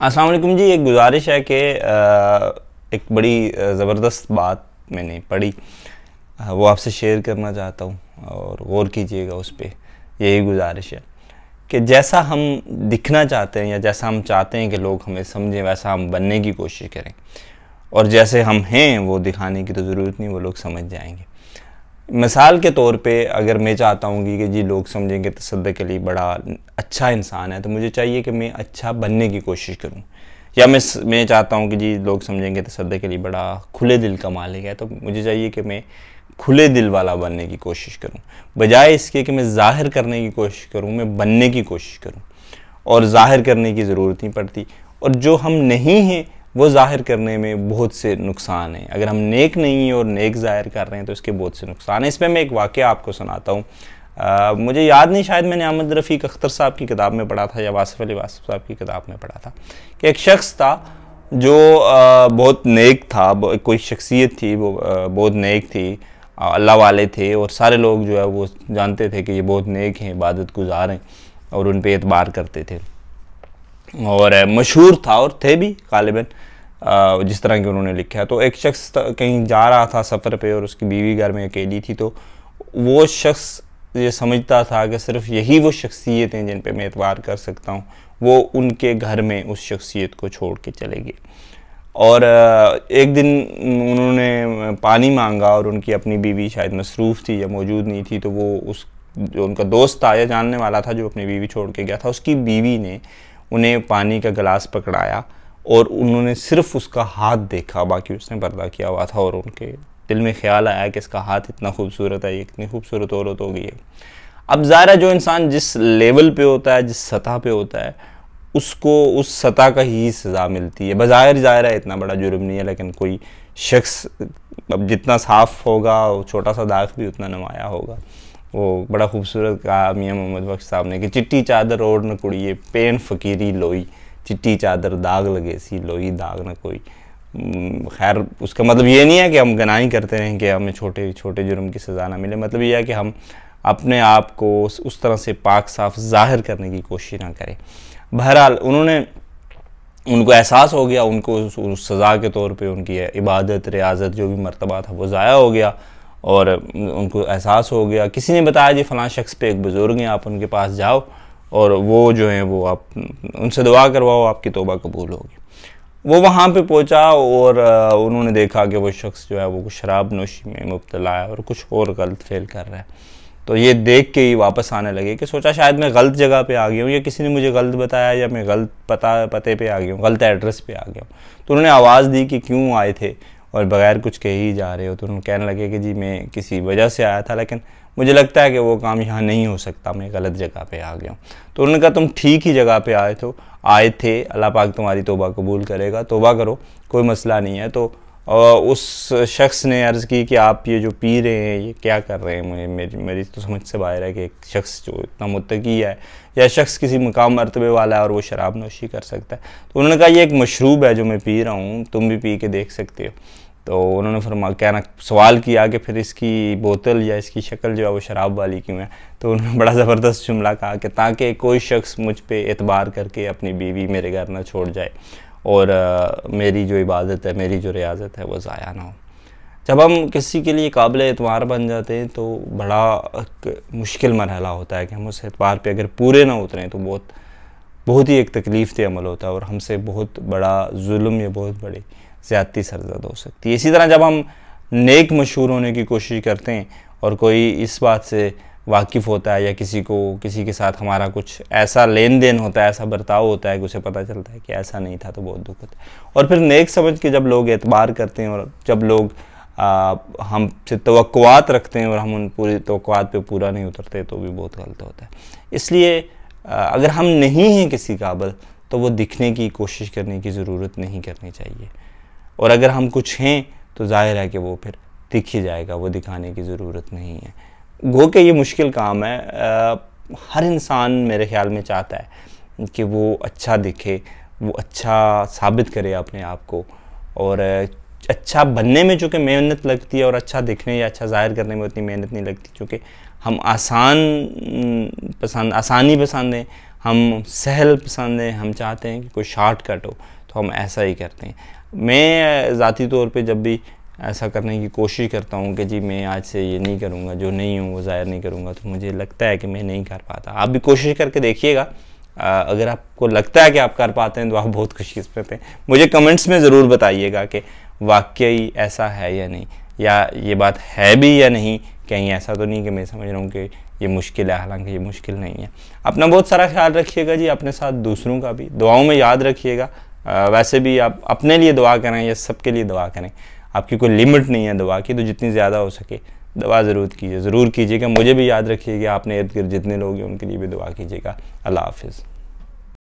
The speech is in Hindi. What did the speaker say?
अस्सलाम वालेकुम जी। एक गुजारिश है कि एक बड़ी ज़बरदस्त बात मैंने पढ़ी, वो आपसे शेयर करना चाहता हूँ और गौर कीजिएगा उस पर। यही गुजारिश है कि जैसा हम दिखना चाहते हैं या जैसा हम चाहते हैं कि लोग हमें समझें, वैसा हम बनने की कोशिश करें। और जैसे हम हैं वो दिखाने की तो ज़रूरत नहीं, वो लोग समझ जाएंगे। मिसाल के तौर पे अगर मैं चाहता हूँ कि जी लोग समझेंगे तसद्दुक़ अली बड़ा अच्छा इंसान है, तो मुझे चाहिए कि मैं अच्छा बनने की कोशिश करूँ। या मैं चाहता हूँ कि जी लोग समझेंगे तसद्दुक़ अली बड़ा खुले दिल का मालिक है, तो मुझे चाहिए कि मैं खुले दिल वाला बनने की कोशिश करूँ, बजाय इसके कि मैं ज़ाहिर करने की कोशिश करूँ, मैं बनने की कोशिश करूँ। और ज़ाहिर करने की ज़रूरत नहीं पड़ती, और जो हम नहीं हैं वो ज़ाहिर करने में बहुत से नुकसान हैं। अगर हम नेक नहीं हैं और नेक ज़ाहिर कर रहे हैं तो इसके बहुत से नुकसान हैं। इसमें मैं एक वाक़या आपको सुनाता हूँ। मुझे याद नहीं, शायद मैंने अहमद रफ़ीक अख्तर साहब की किताब में पढ़ा था या वासिफ़ अली वासिफ़ साहब की किताब में पढ़ा था कि एक शख्स था जो बहुत नेक था, कोई शख्सियत थी, वो बहुत नेक थी, अल्लाह वाले थे, और सारे लोग जो है वो जानते थे कि ये बहुत नेक हैं, इबादत गुज़ार हैं, और उन पर एतबार करते थे, और मशहूर था और थे भी गालिबन जिस तरह की उन्होंने लिखा है। तो एक शख्स कहीं जा रहा था सफ़र पे और उसकी बीवी घर में अकेली थी, तो वो शख्स ये समझता था कि सिर्फ यही वो शख्सियत हैं जिन पे मैं एतबार कर सकता हूँ। वो उनके घर में उस शख्सियत को छोड़ के चले गए, और एक दिन उन्होंने पानी मांगा और उनकी अपनी बीवी शायद मसरूफ़ थी या मौजूद नहीं थी, तो वो उस जो उनका दोस्त था या जानने वाला था जो अपनी बीवी छोड़ के गया था, उसकी बीवी ने उन्हें पानी का गिलास पकड़ाया और उन्होंने सिर्फ उसका हाथ देखा, बाकी उसने पर्दा किया हुआ था, और उनके दिल में ख्याल आया कि इसका हाथ इतना खूबसूरत है, ये इतनी खूबसूरत औरत हो गई है। अब ज़ाहिर है जो इंसान जिस लेवल पे होता है, जिस सतह पे होता है, उसको उस सतह का ही सज़ा मिलती है। बज़ाहिर ज़ाहिर है इतना बड़ा जुर्म नहीं है, लेकिन कोई शख्स अब जितना साफ़ होगा, छोटा सा दाग भी उतना नुमाया होगा। वो बड़ा खूबसूरत कहा मियाँ मोहम्मद बख्श साहब ने कि चिट्टी चादर ओढ़ न कुड़िए पेन फ़कीरी लोई, चिट्टी चादर दाग लगे सी लोई दाग न कोई। खैर उसका मतलब ये नहीं है कि हम गनाही करते रहें कि हमें छोटे छोटे जुर्म की सज़ा ना मिले। मतलब ये है कि हम अपने आप को उस तरह से पाक साफ ज़ाहिर करने की कोशिश ना करें। बहरहाल उनको एहसास हो गया, उनको उस सज़ा के तौर पे उनकी इबादत रियाजत जो भी मर्तबा था वो ज़ाया हो गया, और उनको एहसास हो गया। किसी ने बताया जी फ़लाँ शख्स पे एक बुज़ुर्ग हैं, आप उनके पास जाओ और वो जो हैं वो आप उनसे दुआ करवाओ, आपकी तौबा कबूल होगी। वो वहाँ पे पहुँचा और उन्होंने देखा कि वो शख्स जो है वो शराब नोशी में मुब्तला है और कुछ और गलत फेल कर रहा है। तो ये देख के ही वापस आने लगे कि सोचा शायद मैं गलत जगह पे आ गया हूँ, या किसी ने मुझे गलत बताया, या मैं गलत पते पे आ गया हूँ, गलत एड्रेस पे आ गया हूँ। तो उन्होंने आवाज़ दी कि क्यों आए थे और बग़ैर कुछ कहे ही जा रहे हो। तो उन्होंने कहने लगे कि जी मैं किसी वजह से आया था, लेकिन मुझे लगता है कि वो काम यहाँ नहीं हो सकता, मैं गलत जगह पे आ गया हूँ। तो उन्होंने कहा तुम ठीक ही जगह पे आए थे, अल्लाह पाक तुम्हारी तौबा कबूल करेगा, तौबा करो, कोई मसला नहीं है। तो उस शख्स ने अर्ज़ की कि आप ये जो पी रहे हैं ये क्या कर रहे हैं, मेरी तो समझ से बाहर है कि एक शख्स जो इतना मुत्तकी है या शख्स किसी मुकाम मर्तबे वाला है और वो शराब नोशी कर सकता है। तो उन्होंने कहा ये एक मशरूब है जो मैं पी रहा हूँ, तुम भी पी के देख सकते हो। तो उन्होंने सवाल किया कि फिर इसकी बोतल या इसकी शक्ल जो है वो शराब वाली क्यों है। तो उन्होंने बड़ा ज़बरदस्त जुमला कहा कि ताकि कोई शख्स मुझ पे एतबार करके अपनी बीवी मेरे घर ना छोड़ जाए, और मेरी जो इबादत है, मेरी जो रियाजत है वो ज़ाया ना हो। जब हम किसी के लिए काबिल एतबार बन जाते हैं तो बड़ा मुश्किल मरहला होता है कि हम उस एतबार पे अगर पूरे ना उतरें तो बहुत ही एक तकलीफ़ दे अमल होता है, और हमसे बहुत बड़ा जुल्म या बहुत बड़ी ज़्यादती सरज़द हो सकती है। इसी तरह जब हम नेक मशहूर होने की कोशिश करते हैं और कोई इस बात से वाकिफ़ होता है या किसी के साथ हमारा कुछ ऐसा लेन देन होता है, ऐसा बर्ताव होता है कि उसे पता चलता है कि ऐसा नहीं था, तो बहुत दुख होता है। और फिर नेक समझ के जब लोग एतबार करते हैं और जब लोग हमसे तवक्कुआत रखते हैं और हम उन पूरी तवक्कुआत पे पूरा नहीं उतरते तो भी बहुत गलत होता है। इसलिए अगर हम नहीं हैं किसी काबिल तो वो दिखने की कोशिश करने की ज़रूरत नहीं करनी चाहिए, और अगर हम कुछ हैं तो जाहिर है कि वो फिर दिख ही जाएगा, वो दिखाने की ज़रूरत नहीं है। गो के ये मुश्किल काम है। हर इंसान मेरे ख़्याल में चाहता है कि वो अच्छा दिखे, वो अच्छा साबित करे अपने आप को, और अच्छा बनने में चूँकि मेहनत लगती है और अच्छा दिखने या अच्छा ज़ाहिर करने में उतनी मेहनत नहीं लगती, क्योंकि हम आसानी पसंद हैं, हम सहल पसंद हैं, हम चाहते हैं कि कोई शॉर्टकट हो, तो हम ऐसा ही करते हैं। मैं ज़ाती तौर पे जब भी ऐसा करने की कोशिश करता हूँ कि जी मैं आज से ये नहीं करूँगा, जो नहीं हूँ वो ज़ाहिर नहीं करूँगा, तो मुझे लगता है कि मैं नहीं कर पाता। आप भी कोशिश करके देखिएगा, अगर आपको लगता है कि आप कर पाते हैं तो आप बहुत खुशकिस्मत हैं। मुझे कमेंट्स में ज़रूर बताइएगा कि वाकई ऐसा है या नहीं, या ये बात है भी या नहीं, कहीं ऐसा तो नहीं कि मैं समझ रहा हूँ कि ये मुश्किल है, हालांकि ये मुश्किल नहीं है। अपना बहुत सारा ख्याल रखिएगा जी, अपने साथ दूसरों का भी दुआओं में याद रखिएगा। वैसे भी आप अपने लिए दुआ करें या सबके लिए दुआ करें, आपकी कोई लिमिट नहीं है दुआ की, तो जितनी ज़्यादा हो सके दुआ ज़रूर कीजिएगा। मुझे भी याद रखिएगा, आपने इर्द गिर्द जितने लोग हैं उनके लिए भी दुआ कीजिएगा। अल्लाह हाफिज़।